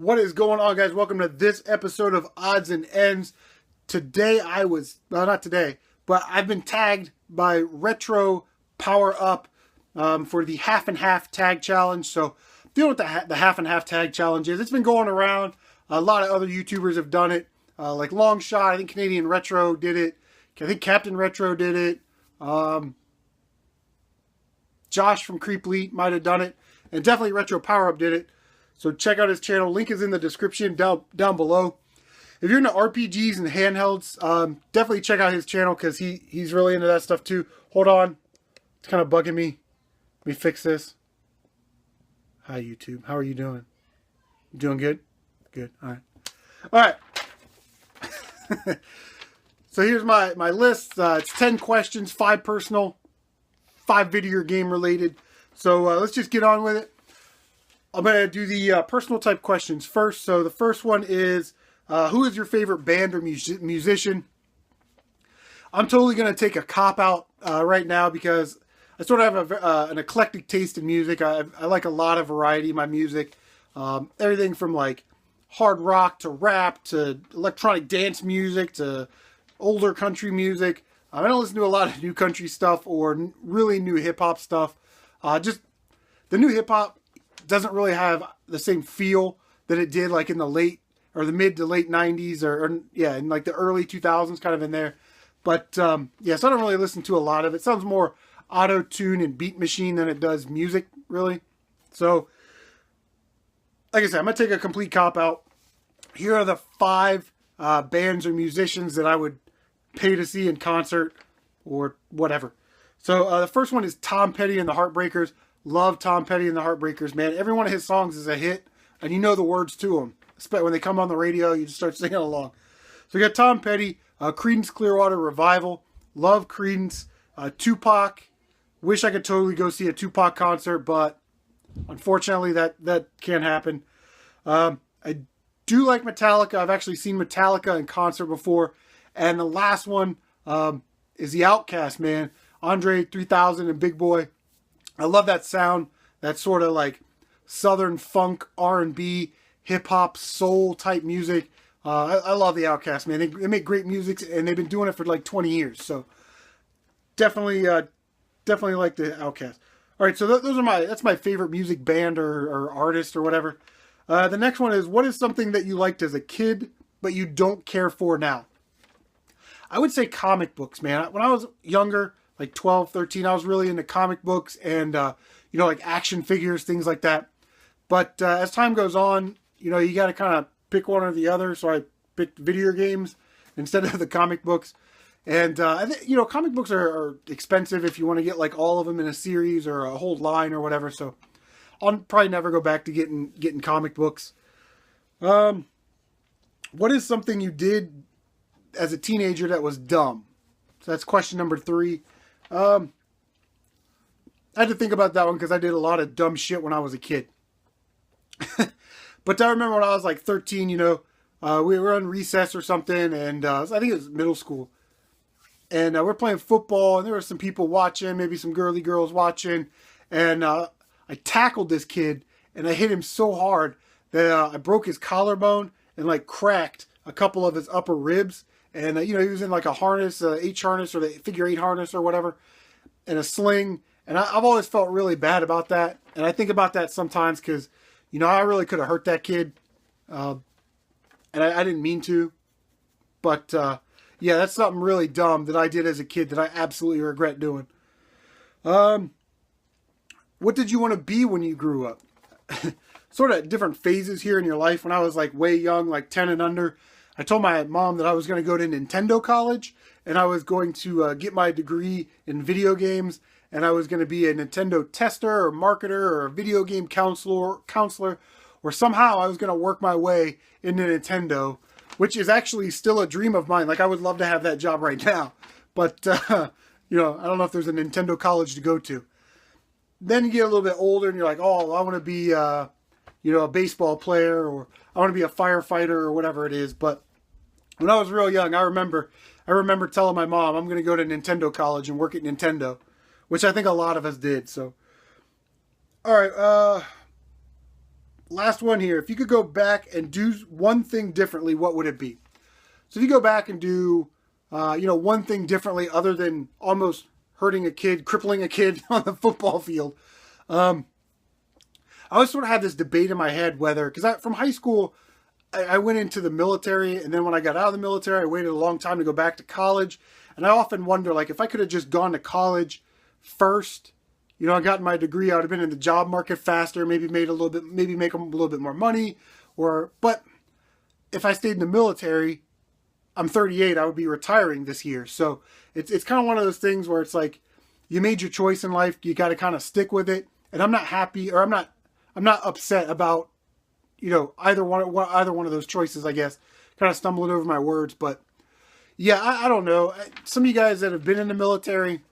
What is going on, guys? Welcome to this episode of Odds and Ends. Today not today, but I've been tagged by Retro Power Up for the half and half tag challenge. So dealing with the half and half tag challenges, it's been going around. A lot of other YouTubers have done it, like Longshot. I think Canadian Retro did it. I think Captain Retro did it. Josh from Creeply might have done it, and definitely Retro Power Up did it. So check out his channel. Link is in the description down below. If you're into RPGs and handhelds, definitely check out his channel because he's really into that stuff too. Hold on. It's kind of bugging me. Let me fix this. Hi, YouTube. How are you doing? You doing good? Good. All right. All right. So here's my list. It's 10 questions, 5 personal, 5 video game related. So let's just get on with it. I'm going to do the personal type questions first. So the first one is, who is your favorite band or musician? I'm totally going to take a cop-out right now because I sort of have an eclectic taste in music. I like a lot of variety in my music. Everything from like hard rock to rap to electronic dance music to older country music. I don't listen to a lot of new country stuff or really new hip-hop stuff. Just the new hip-hop doesn't really have the same feel that it did like in the mid to late 90s or in like the early 2000s, kind of in there. But yeah, so I don't really listen to a lot of it. It sounds more auto-tune and beat machine than it does music, really. So like I said, I'm going to take a complete cop-out. Here are the 5 bands or musicians that I would pay to see in concert or whatever. So the first one is Tom Petty and the Heartbreakers. Love Tom Petty and the Heartbreakers, man. Every one of his songs is a hit, and you know the words to them. When they come on the radio, you just start singing along. So we got Tom Petty, Creedence Clearwater Revival. Love Creedence. Tupac. Wish I could totally go see a Tupac concert, but unfortunately that can't happen. I do like Metallica. I've actually seen Metallica in concert before. And the last one is the Outkast, man. Andre 3000 and Big Boy. I love that sound, that sort of like southern funk, R&B, hip-hop, soul type music. I love the Outkast, man. They make great music, and they've been doing it for like 20 years. So definitely like the Outkast. All right, so that's my favorite music band or artist or whatever. The next one is, what is something that you liked as a kid but you don't care for now? I would say comic books, man. When I was younger, like 12, 13, I was really into comic books and, like action figures, things like that. But as time goes on, you got to kind of pick one or the other. So I picked video games instead of the comic books. And, I think, comic books are expensive if you want to get like all of them in a series or a whole line or whatever. So I'll probably never go back to getting comic books. What is something you did as a teenager that was dumb? So that's question number 3. I had to think about that one because I did a lot of dumb shit when I was a kid. But I remember when I was like 13, we were on recess or something, and I think it was middle school. And we're playing football, and there were some people watching, maybe some girly girls watching. And I tackled this kid, and I hit him so hard that I broke his collarbone and like cracked a couple of his upper ribs. And, he was in like a harness, H harness or the figure 8 harness or whatever, and a sling. And I've always felt really bad about that. And I think about that sometimes because, I really could have hurt that kid. And I didn't mean to. But, yeah, that's something really dumb that I did as a kid that I absolutely regret doing. What did you want to be when you grew up? Sort of different phases here in your life. When I was like way young, like 10 and under, I told my mom that I was going to go to Nintendo college and I was going to get my degree in video games, and I was going to be a Nintendo tester or marketer or a video game counselor, or somehow I was going to work my way into Nintendo, which is actually still a dream of mine. Like I would love to have that job right now, but I don't know if there's a Nintendo college to go to. Then you get a little bit older and you're like, oh, I want to be, a baseball player, or I want to be a firefighter or whatever it is. But when I was real young, I remember telling my mom, I'm going to go to Nintendo college and work at Nintendo, which I think a lot of us did. So, all right. last one here. If you could go back and do one thing differently, what would it be? So if you go back and do, one thing differently other than almost hurting a kid, crippling a kid on the football field, I always sort of had this debate in my head whether, because from high school, I went into the military, and then when I got out of the military, I waited a long time to go back to college. And I often wonder, like, if I could have just gone to college first, I got my degree, I would have been in the job market faster, maybe make a little bit more money. But if I stayed in the military, I'm 38, I would be retiring this year. So it's kind of one of those things where it's like, you made your choice in life, you got to kind of stick with it. And I'm not happy, or I'm not upset about, either one of those choices, I guess. Kind of stumbling over my words, but yeah, I don't know. Some of you guys that have been in the military,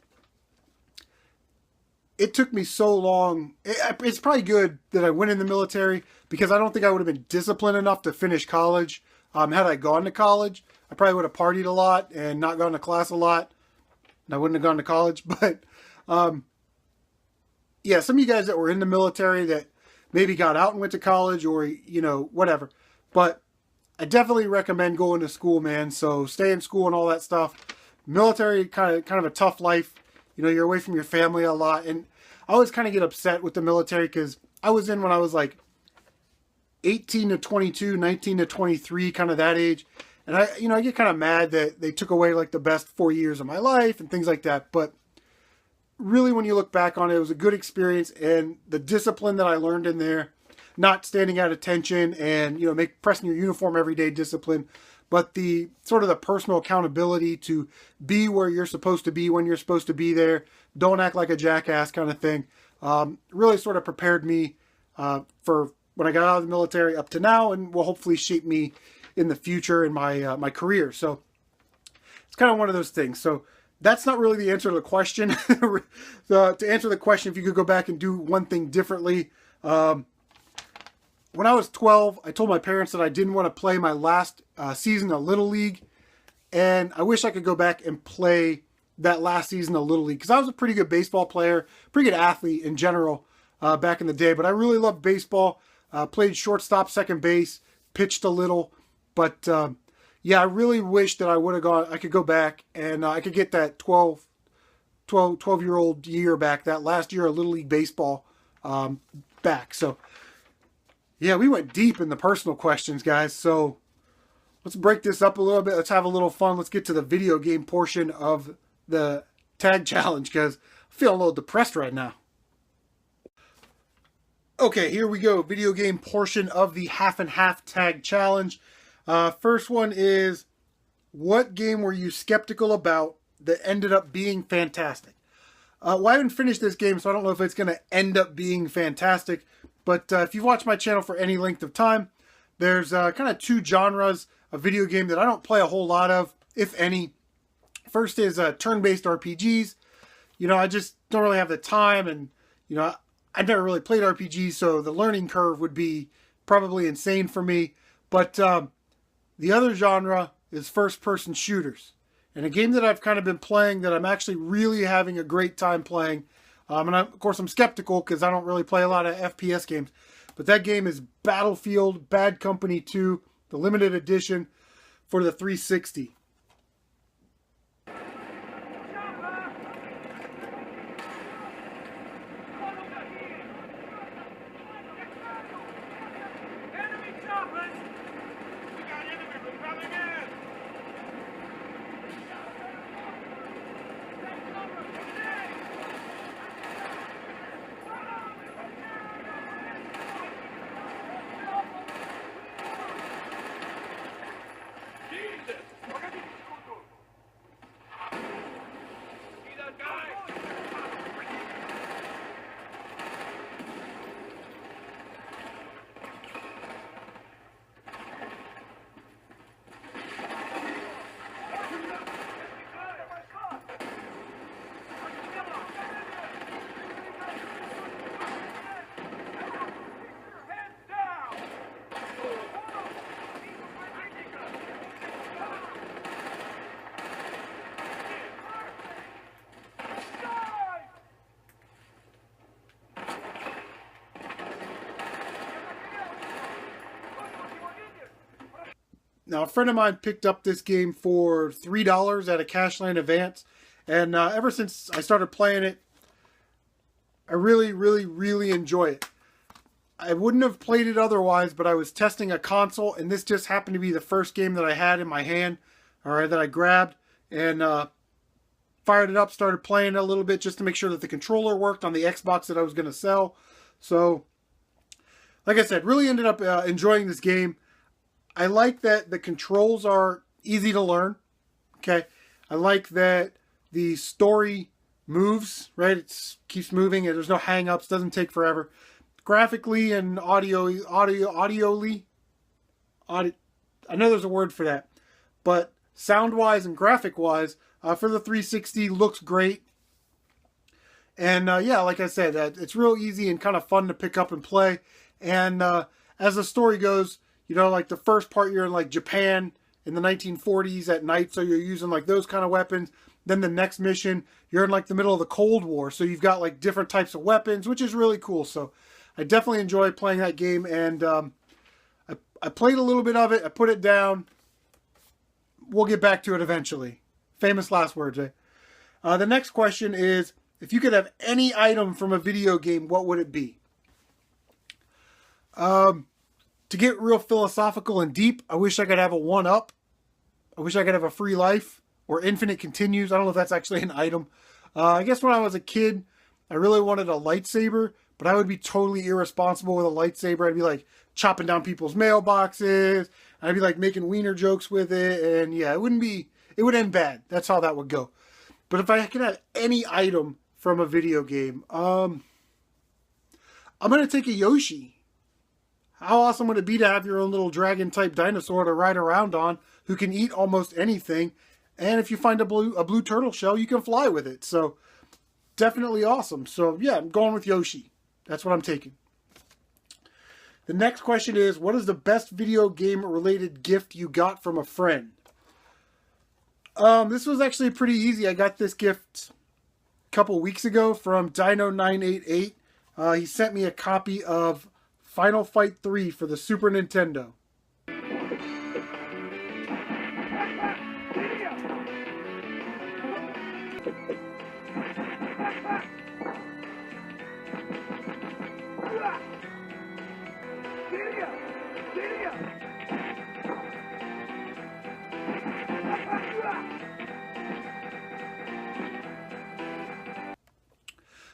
it took me so long. It's probably good that I went in the military, because I don't think I would have been disciplined enough to finish college. Had I gone to college, I probably would have partied a lot and not gone to class a lot, and I wouldn't have gone to college. But yeah, some of you guys that were in the military that maybe got out and went to college, or, whatever. But I definitely recommend going to school, man. So stay in school and all that stuff. Military, kind of a tough life. You're away from your family a lot. And I always kind of get upset with the military, because I was in when I was like 18 to 22, 19 to 23, kind of that age. And I get kind of mad that they took away like the best 4 years of my life and things like that. But really, when you look back on it, it was a good experience, and the discipline that I learned in there, not standing at attention and, pressing your uniform every day discipline, but the sort of the personal accountability to be where you're supposed to be when you're supposed to be there. Don't act like a jackass kind of thing. Really sort of prepared me for when I got out of the military up to now, and will hopefully shape me in the future in my my career. So it's kind of one of those things. So that's not really the answer to the question. To answer the question, if you could go back and do one thing differently. When I was 12, I told my parents that I didn't want to play my last season of Little League. And I wish I could go back and play that last season of Little League, because I was a pretty good baseball player, pretty good athlete in general back in the day. But I really loved baseball. Played shortstop, second base, pitched a little. But yeah, I really wish that I could go back and I could get that 12-year-old year back, that last year of Little League baseball back. So yeah, we went deep in the personal questions, guys. So let's break this up a little bit. Let's have a little fun. Let's get to the video game portion of the tag challenge, because I feel a little depressed right now. Okay, here we go. Video game portion of the half and half tag challenge. First one is, what game were you skeptical about that ended up being fantastic? Well, I haven't finished this game, so I don't know if it's going to end up being fantastic. But if you've watched my channel for any length of time, there's kind of two genres of video game that I don't play a whole lot of, if any. First is turn-based RPGs. I just don't really have the time, and, I've never really played RPGs, so the learning curve would be probably insane for me. But the other genre is first-person shooters. And a game that I've kind of been playing that I'm actually really having a great time playing. Of course, I'm skeptical because I don't really play a lot of FPS games. But that game is Battlefield Bad Company 2, the limited edition for the 360. Now, a friend of mine picked up this game for $3 at a Cashland Advance, and ever since I started playing it, I really, really, really enjoy it. I wouldn't have played it otherwise, but I was testing a console, and this just happened to be the first game that I had in my hand, or that I grabbed, and fired it up, started playing it a little bit just to make sure that the controller worked on the Xbox that I was going to sell. So, like I said, really ended up enjoying this game. I like that the controls are easy to learn. Okay. I like that the story moves, right? It keeps moving and there's no hang-ups, doesn't take forever. Graphically and audioly, I know there's a word for that, but sound-wise and graphic-wise, for the 360, looks great. And yeah, like I said, it's real easy and kind of fun to pick up and play. And as the story goes, you know, like the first part, you're in like Japan in the 1940s at night, so you're using like those kind of weapons. Then the next mission, you're in like the middle of the Cold War, so you've got like different types of weapons, which is really cool. So I definitely enjoy playing that game, and I played a little bit of it. I put it down. We'll get back to it eventually. Famous last words, eh? The next question is, if you could have any item from a video game, what would it be? To get real philosophical and deep, I wish I could have a 1-up. I wish I could have a free life or infinite continues. I don't know if that's actually an item. I guess when I was a kid, I really wanted a lightsaber, but I would be totally irresponsible with a lightsaber. I'd be like chopping down people's mailboxes. I'd be like making wiener jokes with it. And yeah, it would end bad. That's how that would go. But if I could have any item from a video game, I'm going to take a Yoshi. How awesome would it be to have your own little dragon-type dinosaur to ride around on who can eat almost anything? And if you find a blue turtle shell, you can fly with it. So, definitely awesome. So, yeah, I'm going with Yoshi. That's what I'm taking. The next question is, what is the best video game-related gift you got from a friend? This was actually pretty easy. I got this gift a couple weeks ago from Dino988. He sent me a copy of Final Fight 3 for the Super Nintendo.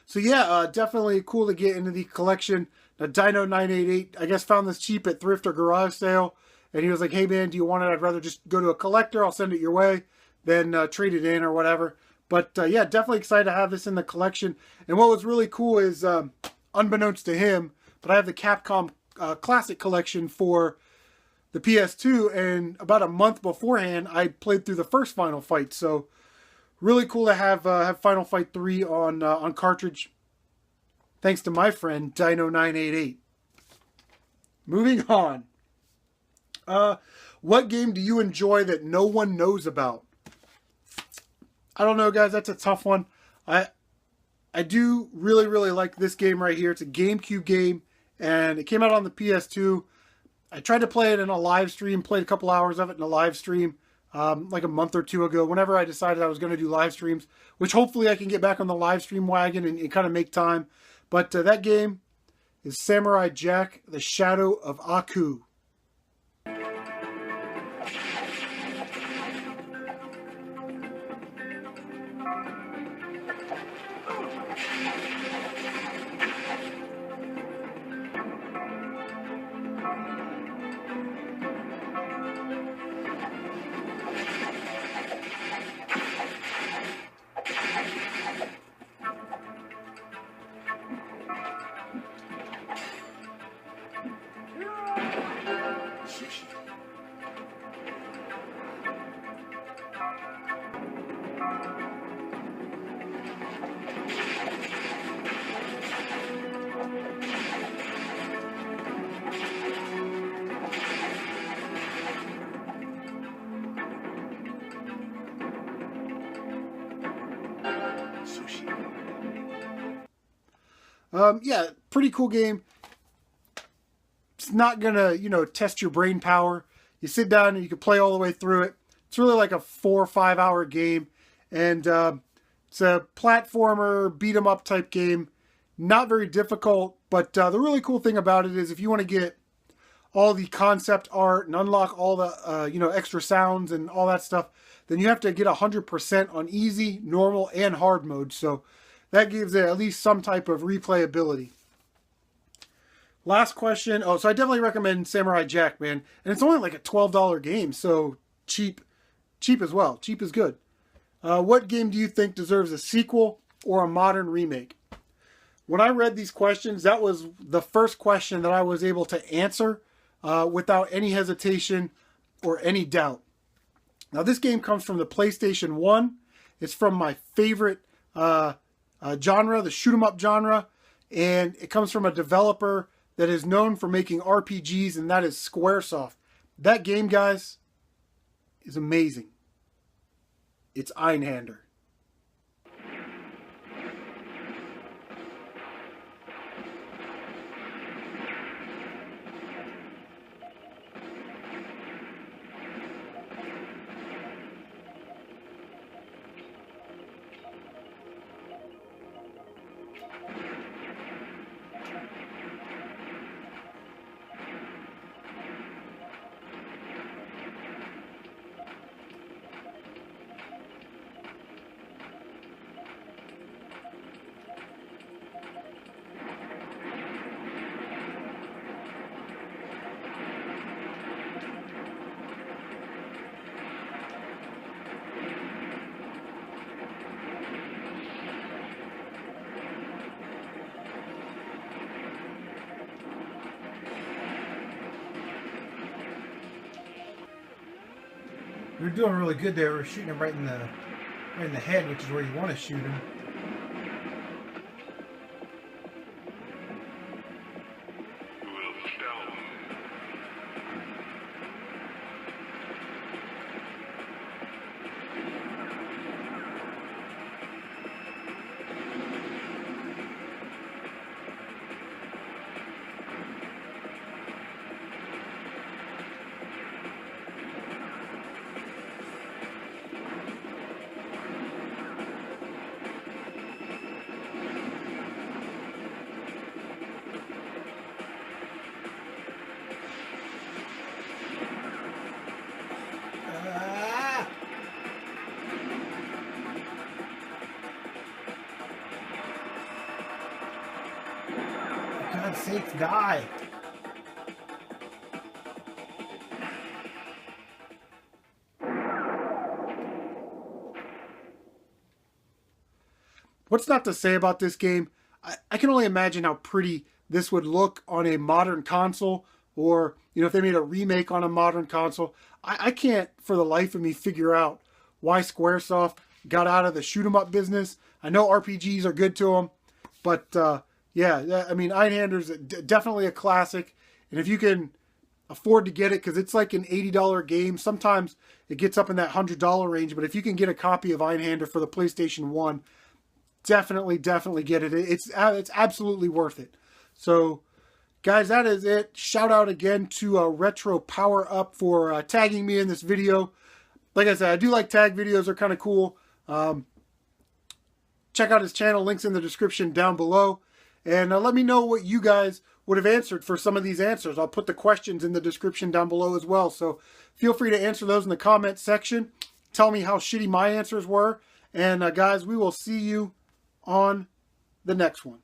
So yeah, definitely cool to get into the collection. Now, Dino988, I guess, found this cheap at thrift or garage sale. And he was like, hey man, do you want it? I'd rather just go to a collector. I'll send it your way than trade it in or whatever. But yeah, definitely excited to have this in the collection. And what was really cool is, unbeknownst to him, but I have the Capcom Classic Collection for the PS2. And about a month beforehand, I played through the first Final Fight. So really cool to have Final Fight 3 on cartridge. Thanks to my friend, Dino988. Moving on. What game do you enjoy that no one knows about? I don't know, guys. That's a tough one. I do really, really like this game right here. It's a GameCube game, and it came out on the PS2. I tried to play it in a live stream, played a couple hours of it in a live stream, like a month or two ago, whenever I decided I was going to do live streams, which hopefully I can get back on the live stream wagon and kind of make time. But that game is Samurai Jack, The Shadow of Aku. Yeah, pretty cool game. It's not gonna, test your brain power. You sit down and you can play all the way through it. It's really like a 4 or 5 hour game. And it's a platformer, beat 'em up type game. Not very difficult, but the really cool thing about it is if you want to get all the concept art and unlock all the extra sounds and all that stuff, then you have to get 100% on easy, normal, and hard mode. So that gives it at least some type of replayability. Last question. Oh, so I definitely recommend Samurai Jack, man. And it's only like a $12 game, so cheap as well. Cheap is good. What game do you think deserves a sequel or a modern remake? When I read these questions, that was the first question that I was able to answer without any hesitation or any doubt. Now, this game comes from the PlayStation 1. It's from my favorite genre, the shoot 'em up genre, and it comes from a developer that is known for making RPGs, and that is Squaresoft. That game, guys, is amazing. It's Einhander. You're doing really good there. We're shooting him right in the head, which is where you want to shoot him. For God's sake, die! What's not to say about this game? I can only imagine how pretty this would look on a modern console, or if they made a remake on a modern console. I can't for the life of me figure out why Squaresoft got out of the shoot 'em up business. I know RPGs are good to them, but yeah, I mean, Einhander's definitely a classic, and if you can afford to get it, because it's like an $80 game, sometimes it gets up in that $100 range, but if you can get a copy of Einhander for the PlayStation 1, definitely get it. It's absolutely worth it. So, guys, that is it. Shout out again to Retro Power Up for tagging me in this video. Like I said, I do like tag videos. They're kind of cool. Check out his channel. Links in the description down below. And let me know what you guys would have answered for some of these answers. I'll put the questions in the description down below as well. So feel free to answer those in the comment section. Tell me how shitty my answers were. And guys, we will see you on the next one.